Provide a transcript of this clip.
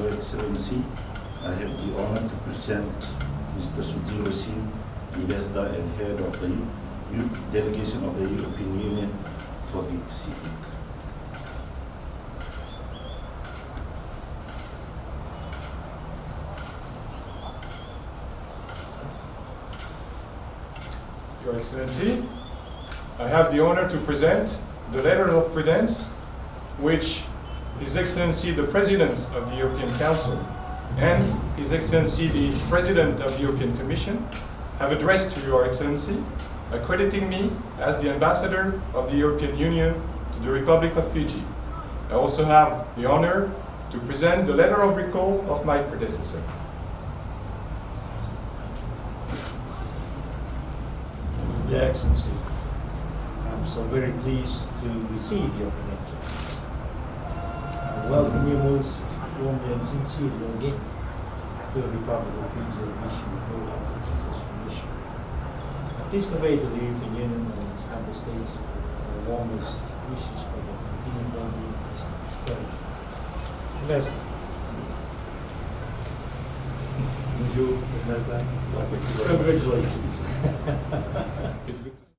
Your Excellency, I have the honor to present Mr. Sujiro, Ambassador and Head of the Delegation of the European Union for the Pacific. Your Excellency, I have the honor to present the letter of credence which His Excellency the President of the European Council and His Excellency the President of the European Commission have addressed to Your Excellency, accrediting me as the Ambassador of the European Union to the Republic of Fiji. I also have the honor to present the letter of recall of my predecessor. Your Excellency, I'm so very pleased to receive your credentials. I welcome you most warmly and sincerely again to the Republic of Fiji and wish you no happiness and successful mission. Please convey to the European Union and its member states our warmest wishes for the continued well-being and prosperity. Ambassador. Bonjour, Ambassador. Congratulations. It's good to see you.